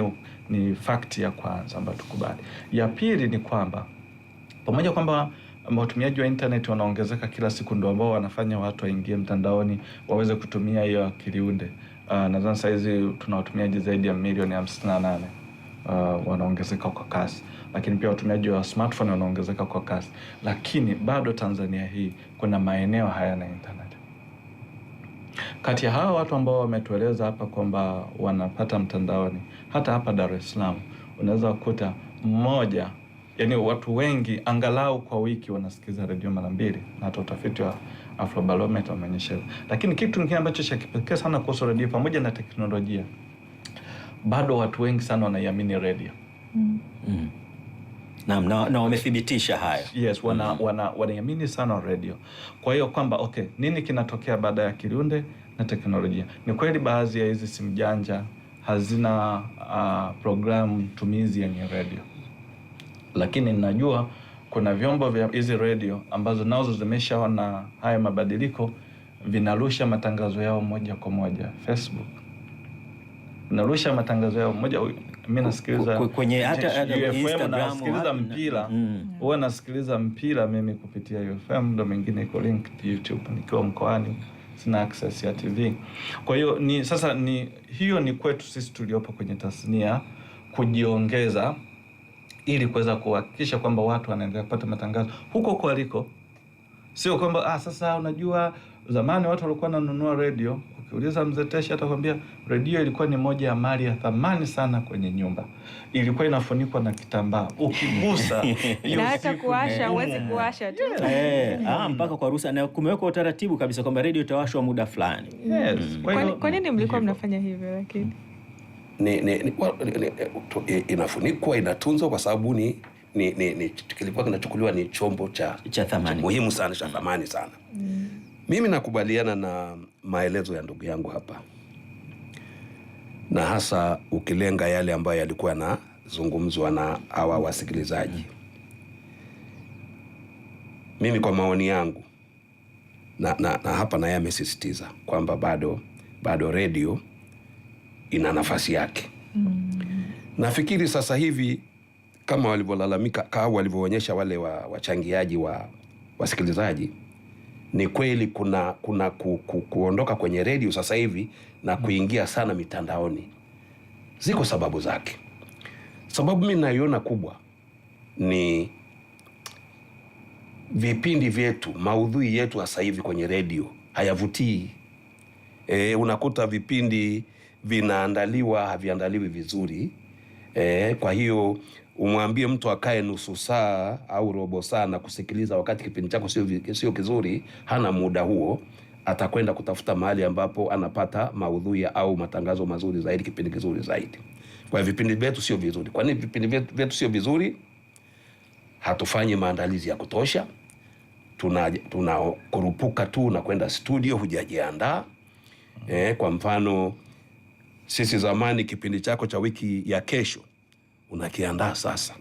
ni fact ya kwanza ambayo tukubali. Ya pili ni kwamba pamoja kwamba watumiaji wa internet wanaongezeka kila siku, ndio ambao wanafanya watu waingie mtandaoni waweze kutumia hiyo akili unde. Nadhani sasa hizi tuna watumiaji zaidi ya milioni 58 wanaongezeka kwa kasi, lakini pia watumiaji wa smartphone wanaongezeka kwa kasi. Lakini bado Tanzania hii kuna maeneo hayana internet. Kati ya hao watu ambao wametueleza hapa kwamba wanapata mtandaoni, hata hapa Dar es Salaam unaweza kukuta mmoja, yani watu wengi angalau kwa wiki wanasikiza redio mara 2, na hata utafiti wa Afrobarometer umeonyesha. Lakini kitu kingine ambacho cha kipekee sana kuhusu redio, pamoja na teknolojia, bado watu wengi sana wanaiamini redio. Na wamethibitisha hayo. Yes, wanaiamini sana redio. Kwa hiyo kwamba okay, nini kinatokea baada ya Kilunde na teknolojia? Ni kweli baadhi ya hizi simu janja hazina programu tumizi yenye radio, lakini ninajua kuna vyombo vya hizi radio ambazo nazo zimeshaona haya mabadiliko, vinarusha matangazo yao moja kwa moja. Facebook narusha matangazo yao moja. Mimi nasikiliza kwenye hata UFM, nasikiliza mpira, huwa nasikiliza mpira mimi kupitia UFM, ndo mengine iko link YouTube nikiwa mkoani, sina access ya TV. Kwa hiyo hiyo ni kwetu sisi tuliopo kwenye tasnia kujiongeza ili kuweza kuhakikisha kwamba watu wanaendelea kupata matangazo huko kwa aliko. Sio kwamba sasa unajua zamani watu walikuwa wananunua radio, ukiuliza mzee Tesha atakwambia radio ilikuwa ni moja ya mali ya thamani sana kwenye nyumba. Ilikuwa inafunikwa na kitambaa. Ukigusa na hata kuwasha huwezi kuwasha tu. Mpaka kwa ruhusa, na kumewekwa utaratibu kabisa kwamba radio itawashwa muda fulani. Kwa nini mlikuwa mnafanya hivyo lakini? Inafunikwa, inatunzwa kwa sababu kilikuwa kinachukuliwa ni chombo cha thamani muhimu sana, cha thamani sana. Mimi nakubaliana na maelezo ya ndugu yangu hapa, na hasa ukilenga yale ambayo yalikuwa yanazungumzwa na hawa wasikilizaji. Mimi kwa maoni yangu na hapa naye amesisitiza kwamba bado radio ina nafasi yake. Nafikiri sasa hivi kama walivyolalamika au walivyoonyesha wale wachangiaji wasikilizaji, ni kweli kuna kuondoka kwenye radio sasa hivi na kuingia sana mitandaoni. Ziko sababu zake. Sababu mimi naiona kubwa ni vipindi vyetu, maudhui yetu sasa hivi kwenye radio hayavutii. Unakuta vipindi vinaandaliwa, haviandaliwi vizuri. Kwa hiyo umwambie mtu akae nusu saa au robo saa na kusikiliza wakati kipindi chako sio kizuri, hana muda huo, atakwenda kutafuta mahali ambapo anapata maudhui au matangazo mazuri zaidi, kipindi kizuri zaidi. Kwa hivyo vipindi vyetu sio vizuri. Kwa nini vipindi vyetu sio vizuri? Hatufanyi maandalizi ya kutosha. Tunakurupuka tu na kwenda studio, hujajiandaa. Kwa mfano sisi zamani kipindi chako cha wiki ya kesho unakiandaa sasa.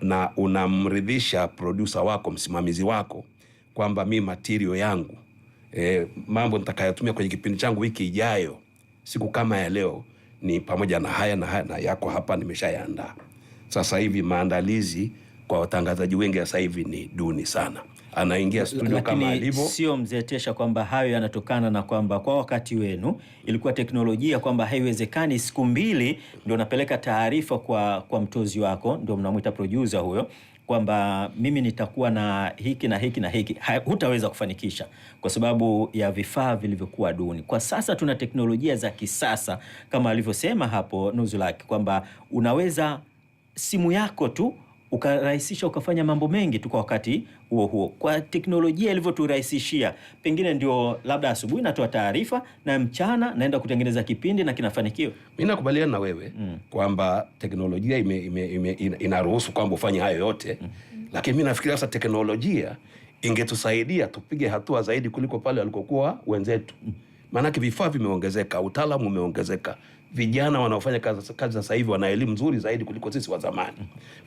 Na unamridhisha producer wako, msimamizi wako, kwamba mimi material yangu, mambo nitakayotumia kwenye kipindi changu wiki ijayo, siku kama ya leo, ni pamoja na haya na yako hapa nimeshayaandaa. Sasa hivi maandalizi kwa watangazaji wengi sasa hivi ni duni sana. Anaingia studio kama alivyo. Sio mzee Tesha kwamba hayo yanatokana na kwamba kwa wakati wenu ilikuwa teknolojia kwamba haiwezekani siku mbili ndio unapeleka taarifa kwa mtozi wako, ndio mnamuita producer huyo, kwamba mimi nitakuwa na hiki na hiki na hiki. Hutaweza kufanikisha kwa sababu ya vifaa vilivyokuwa duni. Kwa sasa tuna teknolojia za kisasa kama alivyosema hapo Nuzulaki, kwamba unaweza simu yako tu ukarahisisha ukafanya mambo mengi tu kwa wakati huo. Kwa teknolojia ilivyoturahisishia, pengine ndio labda asubuhi natoa taarifa na mchana naenda kutengeneza kipindi na kinafanikiwa. Mimi nakubaliana na wewe kwamba teknolojia inaruhusu kwamba ufanye hayo yote. Lakini mimi nafikiria sasa teknolojia ingetusaidia tupige hatua zaidi kuliko pale walikokuwa wenzetu. Maana vifaa vimeongezeka, utaalamu umeongezeka. Vijana wanaofanya kazi sasa hivi wana elimu nzuri zaidi kuliko sisi wa zamani.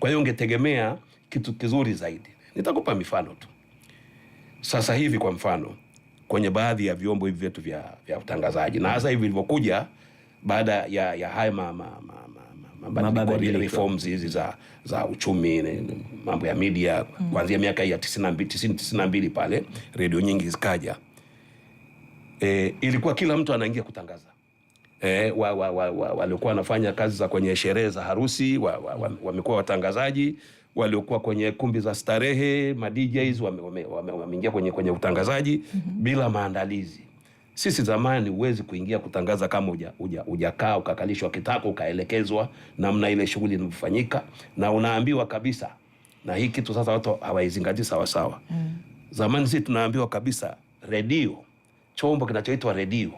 Kwa hiyo ungetegemea kitu kizuri zaidi. Nitakupa mifano tu. Sasa hivi kwa mfano, kwenye baadhi ya vyombo hivi vyetu vya utangazaji, na hasa hivi vilivyokuja baada ya haya reforms hizi za uchumi, mambo ya media, kuanzia miaka ya 92 pale radio nyingi zikaja. Ilikuwa kila mtu anaingia kutangaza. Waliokuwa wanafanya kazi za kwenye sherehe za harusi wamekuwa watangazaji, waliokuwa kwenye kumbi za starehe, ma DJs wameingia kwenye utangazaji bila maandalizi. Sisi zamani huwezi kuingia kutangaza kama hujakaa ukakalishwa kitako ukaelekezwa namna ile shughuli inafanyika, na unaambiwa kabisa. Na hii kitu sasa watu hawaizingatii sawa sawa. Zamani sisi tunaambiwa kabisa redio, chombo kinachoitwa redio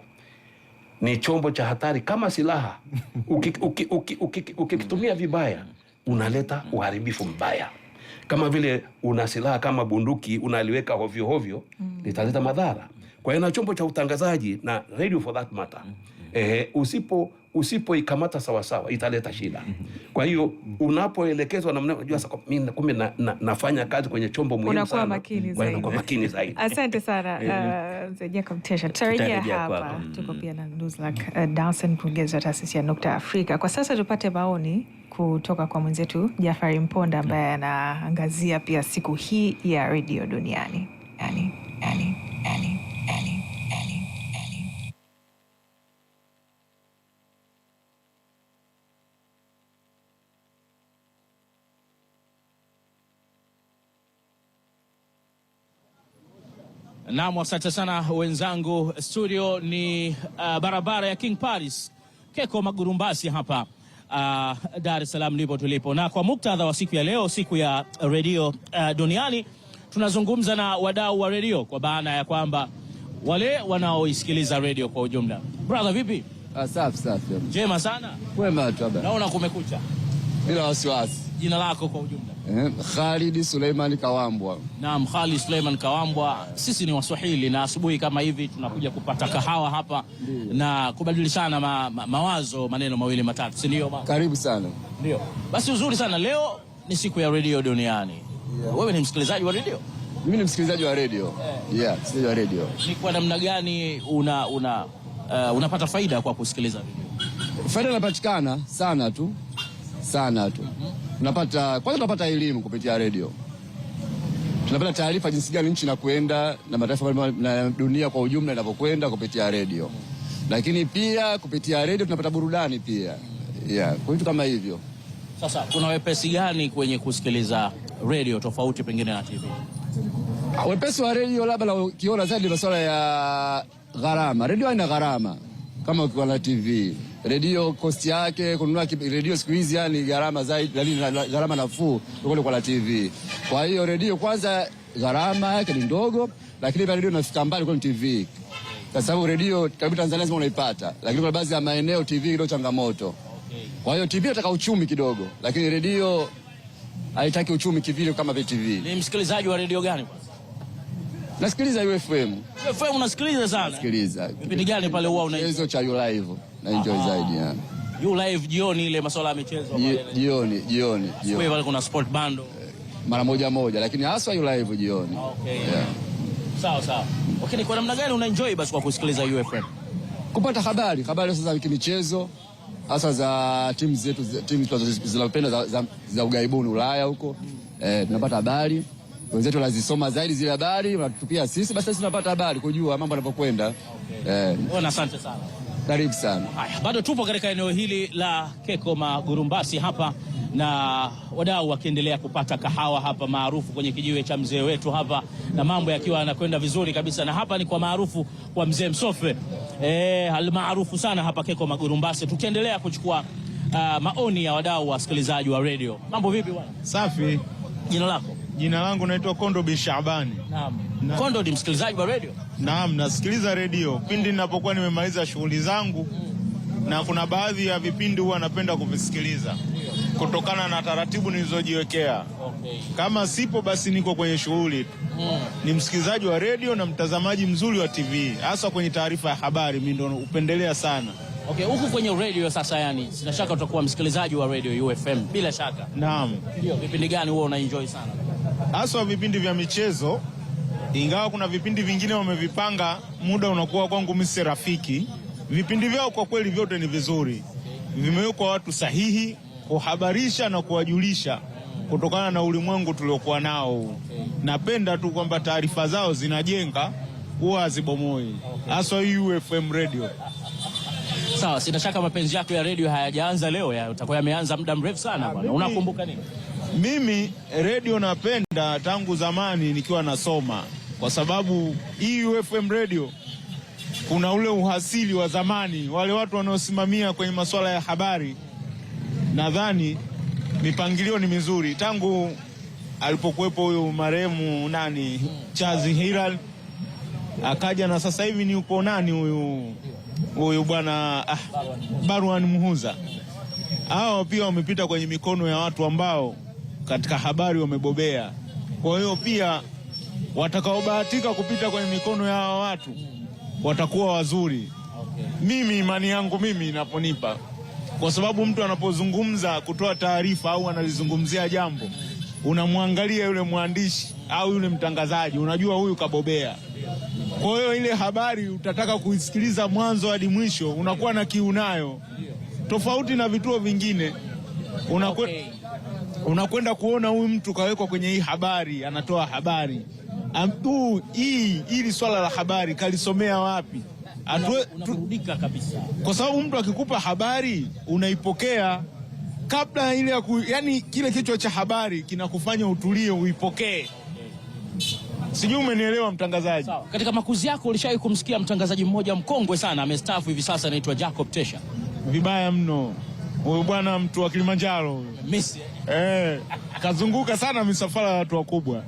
ni chombo cha hatari kama silaha. Ukikitumia vibaya unaleta uharibifu mbaya. Kama vile una silaha kama bunduki unaliweka hovyo hovyo, litaleta madhara. Kwa hiyo na chombo cha utangazaji na radio for that matter, usipoikamata sawa sawa italeta shida. Kwa hiyo unapoelekezwa namna, unajua sasa mimi kumbe nafanya kazi kwenye chombo muhimu sana, unakuwa makini zaidi. Asante sana Mzee Jacob Tesha. Tutarejea hapa. Tuko pia na Nuzlak Dawson, mkurugenzi wa taasisi ya Nukta Afrika. Kwa sasa tupate maoni kutoka kwa mwenzetu Jafari Mponda ambaye anaangazia pia siku hii ya redio duniani. Naam, asante sana wenzangu. Studio ni barabara ya King Paris, Keko Magurumbasi hapa Dar es Salaam ndipo tulipo. Na kwa muktadha wa siku ya leo, siku ya redio duniani, tunazungumza na wadau wa redio kwa maana ya kwamba wale wanaoisikiliza redio kwa ujumla. Brother, vipi? Safi. Jema sana. Wema tu baba. Naona kumekucha. Bila wasiwasi. Jina lako kwa ujumla? Khalid Suleiman Kawambwa. Naam, Khalid Suleiman Kawambwa. Sisi ni Waswahili na asubuhi kama hivi tunakuja kupata kahawa hapa na kubadilishana mawazo, maneno mawili matatu, si ndio? Karibu sana. Ndio. Basi uzuri sana, leo ni siku ya redio duniani. Wewe ni msikilizaji wa redio? Mimi ni msikilizaji wa redio. Msikilizaji wa redio. Ni kwa namna gani unapata faida kwa kusikiliza redio? Faida inapatikana sana tu. Tunapata elimu kupitia redio. Tunapata taarifa jinsi gani nchi inakwenda na mataifa na dunia kwa ujumla inapokwenda kupitia redio. Lakini pia kupitia redio tunapata burudani pia. Kwa vitu kama hivyo. Sasa kuna wepesi gani kwenye kusikiliza redio tofauti pengine na TV? Wepesi wa redio labda ukiona zaidi masuala ya gharama. Redio haina gharama kama ukiwa na TV. Redio cost yake kununua redio siku hizi yani gharama zaidi, gharama nafuu kuliko kwa TV. Kwa hiyo redio kwanza gharama yake ni ndogo, lakini pia redio inafika mbali kwa TV. Kwa sababu redio karibu Tanzania lazima unaipata, lakini kwa baadhi ya maeneo TV ndio changamoto. Kwa hiyo TV inataka uchumi kidogo, lakini redio haitaki uchumi kivile kama TV. Ni msikilizaji wa redio gani kwanza? Nasikiliza UFM. UFM unasikiliza sana? Nasikiliza. Vipindi gani pale huwa unaenjoy? Hizo cha You Live. Na enjoy zaidi yani. You Live jioni, ile masuala ya michezo pale. Jioni. Wewe pale kuna sport bando. Mara moja, lakini hasa You Live jioni. Okay. Sawa. Okay, ni kwa namna gani unaenjoy basi kwa kusikiliza UFM? Kupata habari sasa za michezo, hasa za timu zetu, timu zinazopenda za ugaibuni Ulaya huko. Tunapata habari. Wenzetu lazisoma zaidi zile habari, wanatupia sisi, basi tunapata habari kujua mambo yanapokwenda. Asante sana. Karibu sana. Haya, bado tupo katika eneo hili la Keko Magurumbasi hapa na wadau wakiendelea kupata kahawa hapa maarufu kwenye kijiwe cha mzee wetu hapa, na mambo yakiwa yanakwenda vizuri kabisa. Na hapa ni kwa maarufu kwa mzee Msofe, almaarufu sana hapa Keko Magurumbasi. Tukiendelea kuchukua maoni ya wadau wasikilizaji wa radio. Mambo vipi bwana? Safi. Jina lako? Jina langu naitwa Kondo bin Shabani. Naam. Kondo ni msikilizaji wa radio? Naam, nasikiliza radio pindi ninapokuwa nimemaliza shughuli zangu, na kuna baadhi ya vipindi huwa napenda kuvisikiliza kutokana na taratibu nilizojiwekea. Kama sipo basi niko kwenye shughuli. Ni msikilizaji wa radio na mtazamaji mzuri wa TV, hasa kwenye taarifa ya habari mimi ndo upendelea sana. Okay, huku kwenye radio sasa, yani sina shaka utakuwa msikilizaji wa radio UFM bila shaka. Naam. Ndio, vipindi gani huwa unaenjoy sana? Hasa vipindi vya michezo, ingawa kuna vipindi vingine wamevipanga muda unakuwa kwangu mimi si rafiki. Vipindi vyao kwa kweli vyote ni vizuri. Vimewekwa watu sahihi kuhabarisha na kuwajulisha kutokana na ulimwengu tuliokuwa nao. Napenda tu kwamba taarifa zao zinajenga, huwa hazibomoi. Hasa UFM radio. Sawa, sina shaka mapenzi yako ya radio hayajaanza leo, utakuwa yameanza muda mrefu sana bwana. Unakumbuka nini? Mimi radio napenda tangu zamani nikiwa nasoma, kwa sababu UFM radio kuna ule uhasili wa zamani, wale watu wanaosimamia kwenye masuala ya habari. Nadhani mipangilio ni mizuri tangu alipokuwepo huyu marehemu Chazi Hiral akaja, na sasa hivi ni upo huyu bwana Barwan Muhuza. Hao pia wamepita kwenye mikono ya watu ambao katika habari wamebobea. Kwa hiyo pia watakaobahatika kupita kwenye mikono ya hawa watu watakuwa wazuri. Mimi imani yangu mimi inaponipa, kwa sababu mtu anapozungumza kutoa taarifa au analizungumzia jambo, unamwangalia yule mwandishi au yule mtangazaji, unajua huyu kabobea. Kwa hiyo ile habari utataka kuisikiliza mwanzo hadi mwisho, unakuwa na kiu nayo, tofauti na vituo vingine. Unakwenda kuona huyu mtu kawekwa kwenye hii habari, anatoa habari hili swala la habari kalisomea wapi? Unarudika kabisa, kwa sababu mtu akikupa habari unaipokea kabla ile yani kile kichwa cha habari kinakufanya utulie uipokee. Sijui umenielewa mtangazaji. Sawa. Katika makuzi yako ulishawahi kumsikia mtangazaji mmoja mkongwe sana amestaafu hivi sasa, anaitwa Jacob Tesha? Vibaya mno. Huyu bwana mtu wa Kilimanjaro. Messi. Kazunguka sana misafara ya watu wakubwa.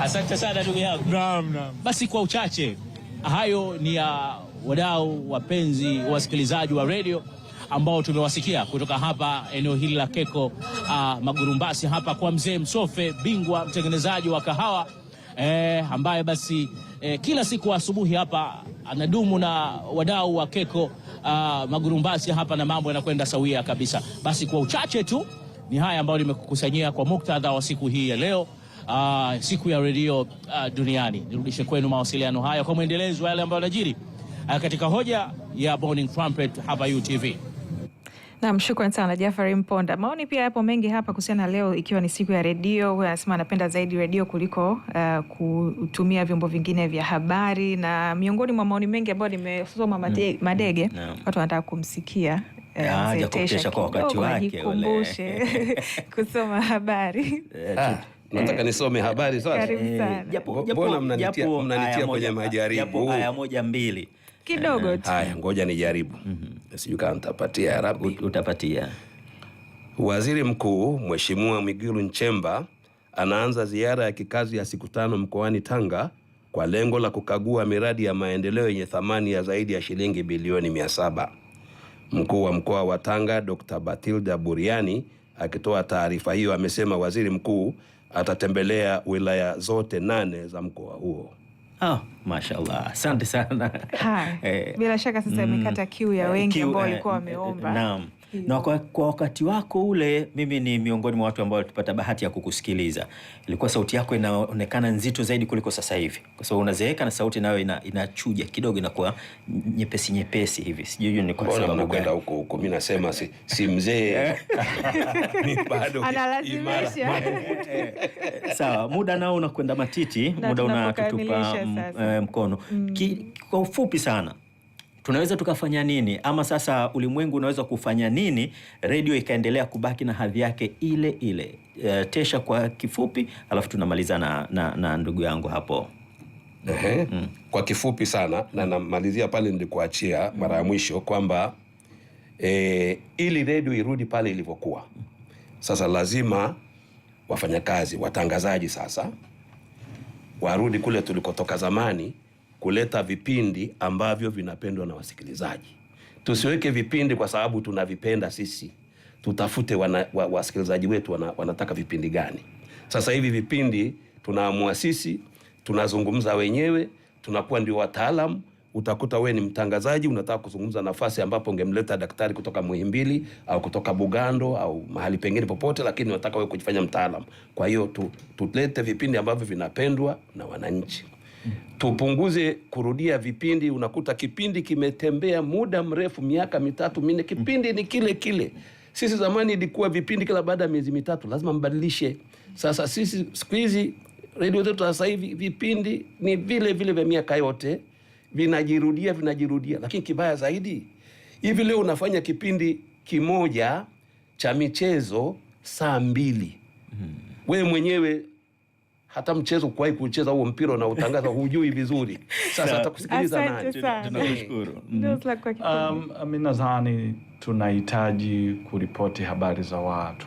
Asante sana ndugu yangu. Naam. Basi kwa uchache, hayo ni ya wadau, wapenzi, wasikilizaji wa radio ambao tumewasikia kutoka hapa eneo hili la Keko Magurumbasi, hapa kwa mzee Msofe, bingwa mtengenezaji wa kahawa ambaye basi kila siku asubuhi hapa anadumu na wadau wa Keko Magurumbasi hapa, na mambo yanakwenda sawia kabisa. Basi kwa uchache tu ni haya ambayo nimekukusanyia kwa muktadha wa siku hii ya leo, siku ya redio duniani. Nirudishe kwenu mawasiliano haya kwa mwendelezo wa yale ambayo yanajiri katika hoja ya Morning Trumpet hapa UTV. Naam, shukrani sana Jafari Mponda. Maoni pia yapo mengi hapa kuhusiana leo ikiwa ni siku ya redio. Huyu anasema anapenda zaidi redio kuliko kutumia vyombo vingine vya habari, na miongoni mwa maoni mengi ambayo nimesoma Madege, watu wanataka kumsikia Tesha kwa wakati wake ule kusoma habari. Nataka nisome habari sasa. Karibu sana. Mbona mnanitia kwenye majaribu? Japo aya moja mbili kidogo tu. Haya, ngoja nijaribu. Sijui kama nitapatia Arabi. Utapatia. Waziri Mkuu Mheshimiwa Mwigulu Nchemba anaanza ziara ya kikazi ya siku 5 mkoani Tanga kwa lengo la kukagua miradi ya maendeleo yenye thamani ya zaidi ya shilingi bilioni 700. Mkuu wa mkoa wa Tanga Dr. Batilda Buriani akitoa taarifa hiyo amesema waziri mkuu atatembelea wilaya zote 8 za mkoa huo. Mashallah. Asante sana. Bila shaka sasa imekata kiu ya wengi ambao walikuwa wameomba. Naam. Na kwa wakati wako ule, mimi ni miongoni mwa watu ambao walipata bahati ya kukusikiliza. Ilikuwa sauti yako inaonekana nzito zaidi kuliko sasa hivi, kwa sababu unazeeka na sauti nayo inachuja kidogo, inakuwa nyepesi hivi. Sijui ni kwa sababu unakwenda huko. Mimi nasema si mzee. Mimi bado analazimisha. Sawa, muda nao unakwenda matiti, muda unatutupa mkono. Kwa ufupi sana, tunaweza tukafanya nini, ama sasa ulimwengu unaweza kufanya nini redio ikaendelea kubaki na hadhi yake ile ile? Tesha kwa kifupi, alafu tunamaliza na ndugu yangu hapo. Kwa kifupi sana, na namalizia pale nilikuachia mara ya mwisho kwamba ili redio irudi pale ilivyokuwa, sasa lazima wafanyakazi, watangazaji sasa warudi kule tulikotoka zamani, kuleta vipindi ambavyo vinapendwa na wasikilizaji. Tusiweke vipindi kwa sababu tunavipenda sisi. Tutafute wasikilizaji wetu wanataka vipindi gani. Sasa hivi vipindi tunaamua sisi, tunazungumza wenyewe, tunakuwa ndio wataalamu. Utakuta we ni mtangazaji, unataka kuzungumza nafasi ambapo ungemleta daktari kutoka Muhimbili au kutoka Bugando au mahali pengine popote, lakini unataka wewe kujifanya mtaalamu. Kwa hiyo tulete vipindi ambavyo vinapendwa na wananchi. Tupunguze kurudia vipindi. Unakuta kipindi kimetembea muda mrefu, miaka 3, 4, kipindi ni kile kile. Sisi zamani ilikuwa vipindi kila baada ya miezi 3 lazima mbadilishe. Sasa sisi siku hizi radio zetu sasa hivi vipindi ni vile vile vya miaka yote, vinajirudia. Lakini kibaya zaidi, hivi leo unafanya kipindi kimoja cha michezo saa 2. Wewe mwenyewe hata mchezo kuwahi kucheza huo mpira na utangaza hujui vizuri. Sasa atakusikiliza nani? Tunakushukuru. Mimi nadhani tunahitaji kuripoti habari za watu,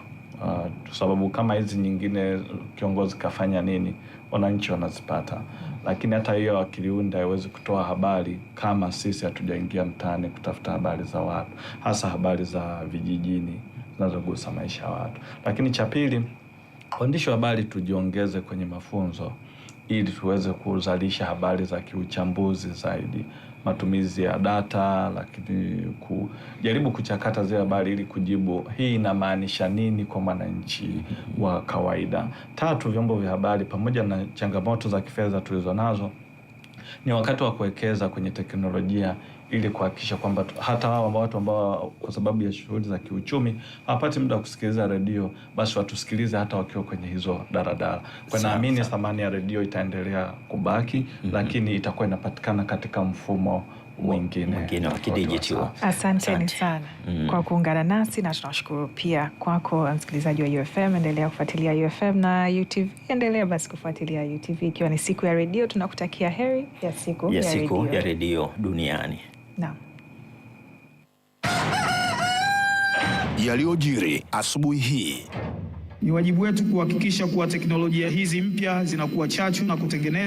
sababu kama hizi nyingine kiongozi kafanya nini, wananchi wanazipata. Lakini hata hiyo akiliunda haiwezi kutoa habari kama sisi hatujaingia mtaani kutafuta habari za watu, hasa habari za vijijini zinazogusa maisha ya watu. Lakini cha pili, waandishi wa habari tujiongeze kwenye mafunzo ili tuweze kuzalisha habari za kiuchambuzi zaidi, matumizi ya data, lakini kujaribu kuchakata zile habari ili kujibu hii inamaanisha nini kwa mwananchi wa kawaida. 3, vyombo vya habari pamoja na changamoto za kifedha tulizonazo, ni wakati wa kuwekeza kwenye teknolojia ili kuhakikisha kwamba hata watu ambao kwa sababu ya shughuli za kiuchumi hawapati muda wa kusikiliza redio, basi watusikilize hata wakiwa kwenye hizo daradara. Kwa naamini thamani ya redio itaendelea kubaki, lakini itakuwa inapatikana katika mfumo mwingine wa kidijitali. Asanteni sana kwa kuungana nasi, na tunashukuru pia kwako msikilizaji wa UFM. Endelea kufuatilia UFM na UTV. Endelea basi kufuatilia UTV, ikiwa ni siku ya redio. Tunakutakia heri ya siku ya redio duniani. Naam. Yaliyojiri asubuhi hii. Ni wajibu wetu kuhakikisha kuwa teknolojia hizi mpya zinakuwa chachu na kutengeneza